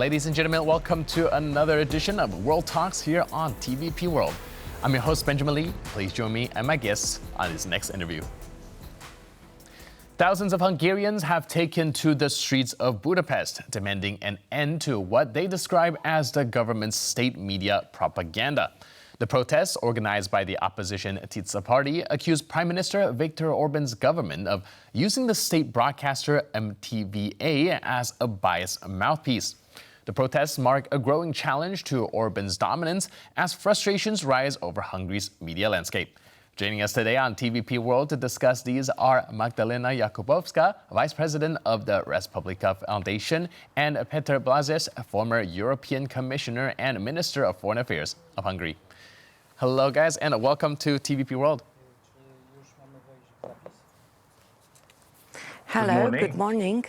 Ladies and gentlemen, welcome to another edition of World Talks here on TVP World. I'm your host, Benjamin Lee. Please join me and my guests on this next interview. Thousands of Hungarians have taken to the streets of Budapest, demanding an end to what they describe as the government's state media propaganda. The protests, organized by the opposition TISZA party, accuse Prime Minister Viktor Orbán's government of using the state broadcaster MTVA as a biased mouthpiece. The protests mark a growing challenge to Orbán's dominance as frustrations rise over Hungary's media landscape. Joining us today on TVP World to discuss these are Magdalena Jakubowska, Vice President of the Res Publica Foundation, and Péter Balázs, former European Commissioner and Minister of Foreign Affairs of Hungary. Hello, guys, and welcome to TVP World. Hello, good morning.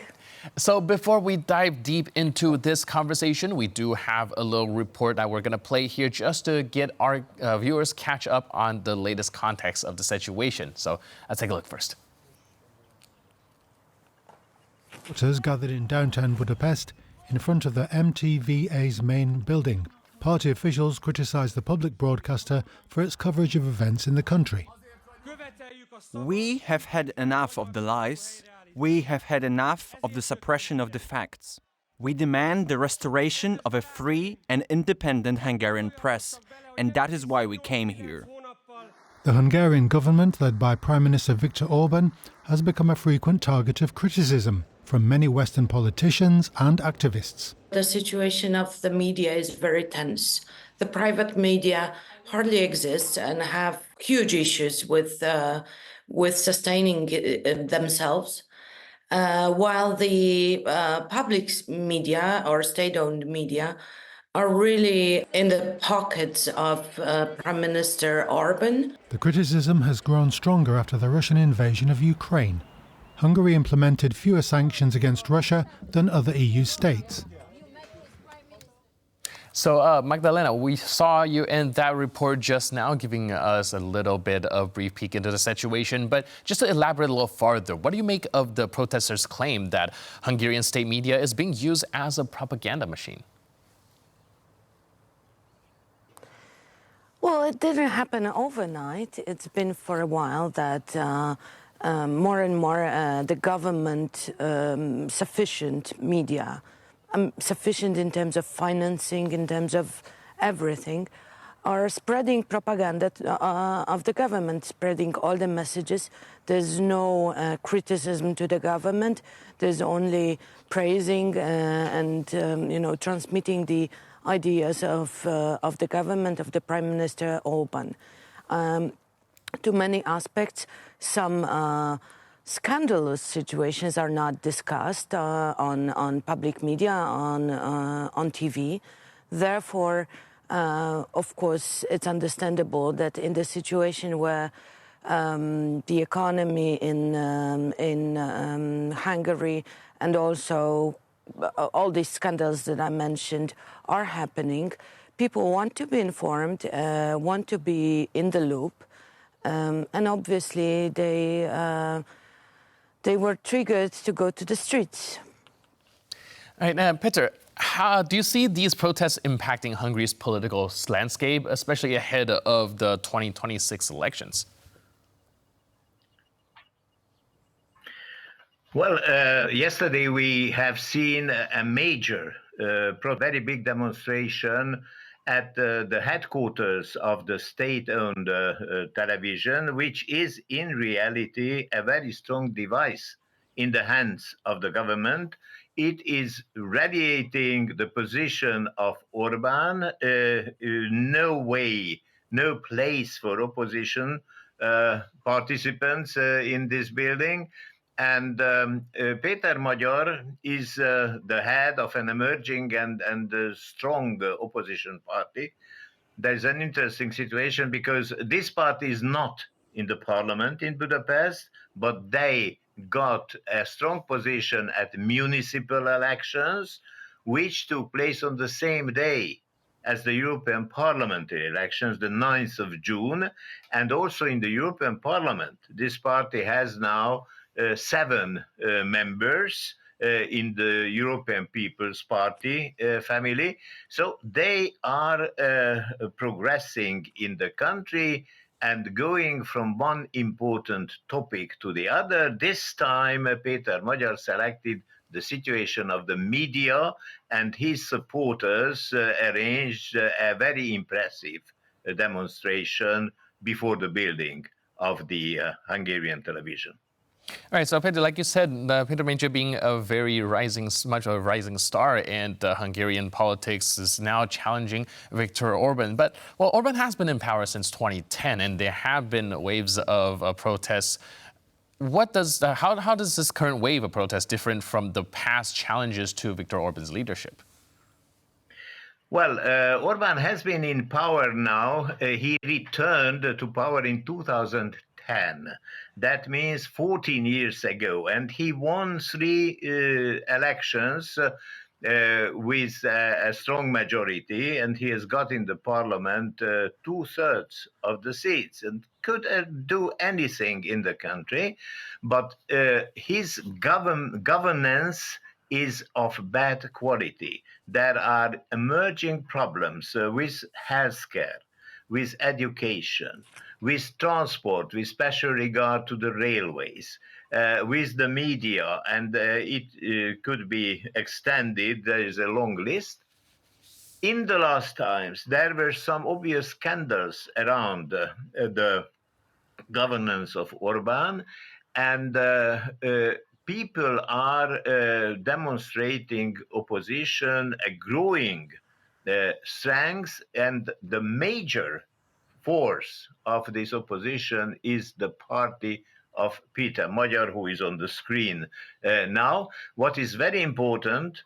So before we dive deep into this conversation, we do have a little report that we're going to play here just to get our viewers catch up on the latest context of the situation. So let's take a look first. Supporters gathered in downtown Budapest in front of the MTVA's main building. Party officials criticised the public broadcaster for its coverage of events in the country. We have had enough of the lies. We have had enough of the suppression of the facts. We demand the restoration of a free and independent Hungarian press, and that is why we came here. The Hungarian government, led by Prime Minister Viktor Orbán, has become a frequent target of criticism from many Western politicians and activists. The situation of the media is very tense. The private media hardly exists and have huge issues with sustaining themselves, while the public media or state-owned media are really in the pockets of Prime Minister Orbán. The criticism has grown stronger after the Russian invasion of Ukraine. Hungary implemented fewer sanctions against Russia than other EU states. So, Magdalena, we saw you in that report just now, giving us a little bit of brief peek into the situation. But just to elaborate a little farther, what do you make of the protesters' claim that Hungarian state media is being used as a propaganda machine? Well, it didn't happen overnight. It's been for a while that more and more the government sufficient media, sufficient in terms of financing, in terms of everything, are spreading propaganda of the government, spreading all the messages. There's no criticism to the government. There's only praising and transmitting the ideas of the government, of the Prime Minister Orbán. To many aspects, some scandalous situations are not discussed on public media, on TV. Therefore, of course, it's understandable that in the situation where the economy in Hungary and also all these scandals that I mentioned are happening, people want to be informed, want to be in the loop, and obviously they were triggered to go to the streets. All right, now, Péter, how do you see these protests impacting Hungary's political landscape, especially ahead of the 2026 elections? Well, yesterday we have seen a major, very big demonstration at the headquarters of the state-owned television, which is in reality a very strong device in the hands of the government. It is radiating the position of Orbán. No way, no place for opposition participants in this building. And Péter Magyar is the head of an emerging and strong opposition party. There's an interesting situation because this party is not in the parliament in Budapest, but they got a strong position at municipal elections, which took place on the same day as the European parliamentary elections, the 9th of June. And also in the European Parliament, this party has now 7 members, in the European People's Party family. So they are progressing in the country and going from one important topic to the other. This time, Péter Magyar selected the situation of the media, and his supporters arranged a very impressive demonstration before the building of the Hungarian television. All right, so Péter, like you said, Péter Magyar being much of a rising star in Hungarian politics is now challenging Viktor Orbán. But, well, Orbán has been in power since 2010, and there have been waves of protests. How does this current wave of protests different from the past challenges to Viktor Orbán's leadership? Well, Orbán has been in power now. He returned to power in 2010. That means 14 years ago. And he won 3 elections with a strong majority. And he has got in the parliament 2/3 of the seats and could do anything in the country. But his governance is of bad quality. There are emerging problems with healthcare, with education, with transport, with special regard to the railways, with the media, and it could be extended. There is a long list. In the last times, there were some obvious scandals around the governance of Orbán, and people are demonstrating opposition, a growing strength, and the major force of this opposition is the party of Péter Magyar, who is on the screen now. What is very important,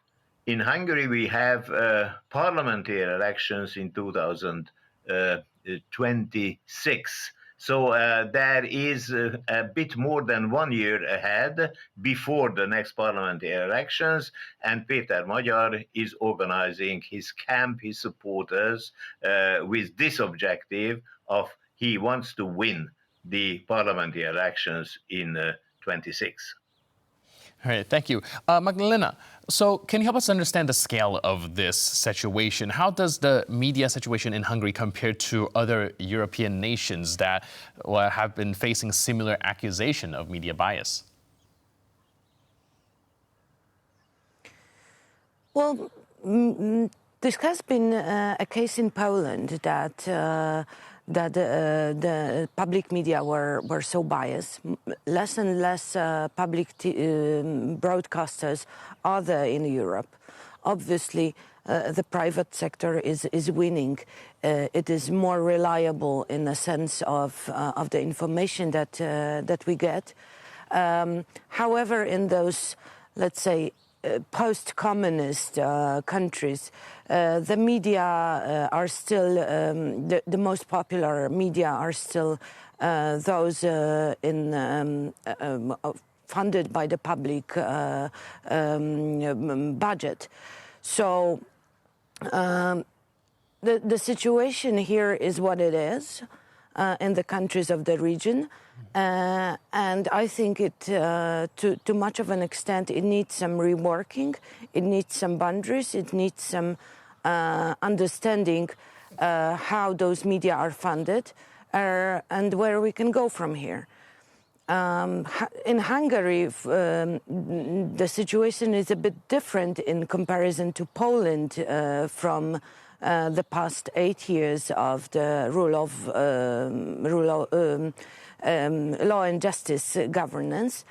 in Hungary we have parliamentary elections in 2026. So there is a bit more than 1 year ahead before the next parliamentary elections, and Péter Magyar is organizing his camp, his supporters, with this objective of he wants to win the parliamentary elections in 26. All right, thank you. Magdalena, so can you help us understand the scale of this situation? How does the media situation in Hungary compare to other European nations that have been facing similar accusation of media bias? Well, this has been a case in Poland that the public media were so biased. Less and less public broadcasters are there in Europe. Obviously, the private sector is winning. It is more reliable in the sense of the information that we get. However, in those, let's say, post-communist countries, the media are still, the most popular media are still those funded by the public budget. So the situation here is what it is in the countries of the region. And I think to much of an extent, it needs some reworking, it needs some boundaries, it needs some understanding how those media are funded and where we can go from here. In Hungary, the situation is a bit different in comparison to Poland from the past 8 years of the rule of law and justice governance,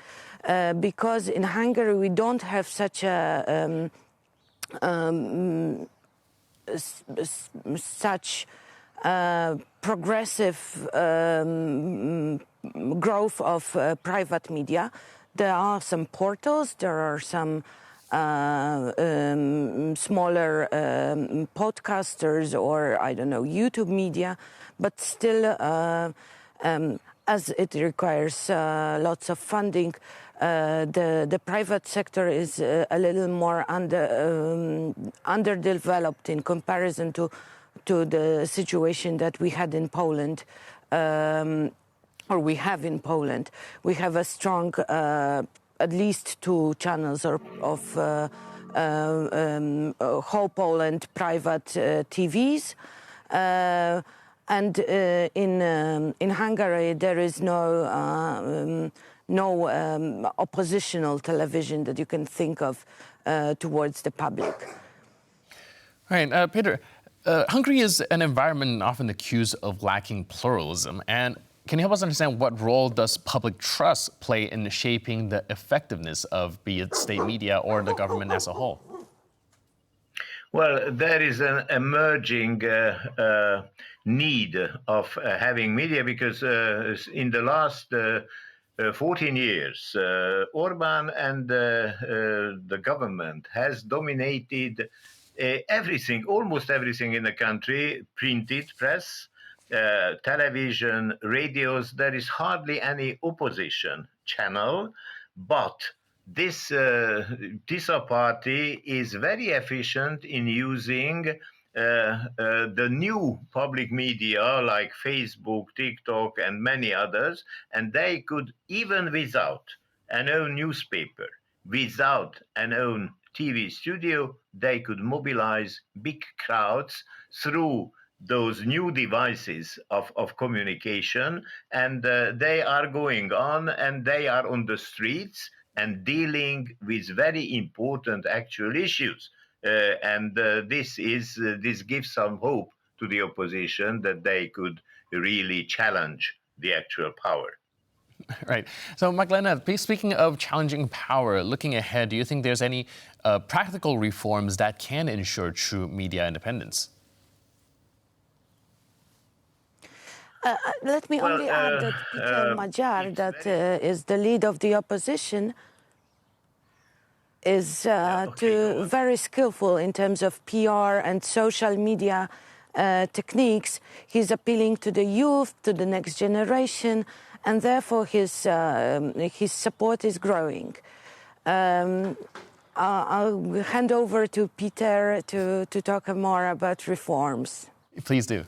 because in Hungary we don't have such a progressive growth of private media. There are some portals, there are some smaller podcasters or, I don't know, YouTube media, but still, as it requires lots of funding, the private sector is a little more underdeveloped in comparison to the situation that we had in Poland, or we have in Poland. We have a strong at least 2 channels of whole Poland private TVs. And in Hungary, there is no oppositional television that you can think of towards the public. All right, Peter, Hungary is an environment often accused of lacking pluralism. And can you help us understand what role does public trust play in shaping the effectiveness of, be it state media or the government as a whole? Well, there is an emerging need of having media because in the last 14 years, Orbán and the government has dominated everything, almost everything in the country, printed press, television, radios. There is hardly any opposition channel, but this TISZA party is very efficient in using the new public media like Facebook, TikTok, and many others, and they could, even without an own newspaper, without an own TV studio, they could mobilize big crowds through those new devices of communication, and they are going on and they are on the streets and dealing with very important actual issues. This gives some hope to the opposition that they could really challenge the actual power. Right. So, Magdalena, speaking of challenging power, looking ahead, do you think there's any practical reforms that can ensure true media independence? Let me only add that Peter Magyar, that is the lead of the opposition, is very skillful in terms of PR and social media techniques. He's appealing to the youth, to the next generation, and therefore his support is growing. I'll hand over to Peter to talk more about reforms. Please do.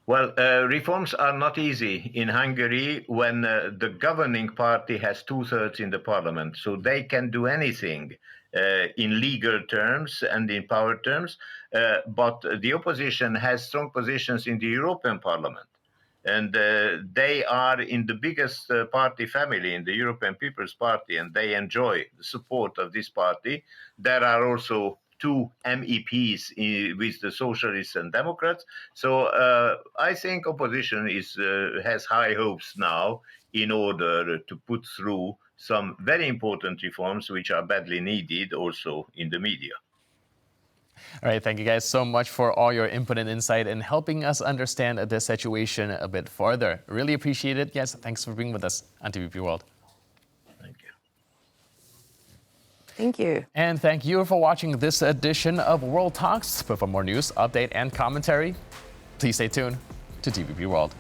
Well, reforms are not easy in Hungary when the governing party has 2/3 in the parliament, so they can do anything in legal terms and in power terms, but the opposition has strong positions in the European Parliament, and they are in the biggest party family, in the European People's Party, and they enjoy the support of this party. There are also 2 MEPs with the Socialists and Democrats. So I think opposition has high hopes now in order to put through some very important reforms which are badly needed also in the media. All right, thank you guys so much for all your input and insight and helping us understand this situation a bit further. Really appreciate it. Yes, thanks for being with us on TVP World. Thank you. Thank you. And thank you for watching this edition of World Talks. But for more news, update, and commentary, please stay tuned to TVP World.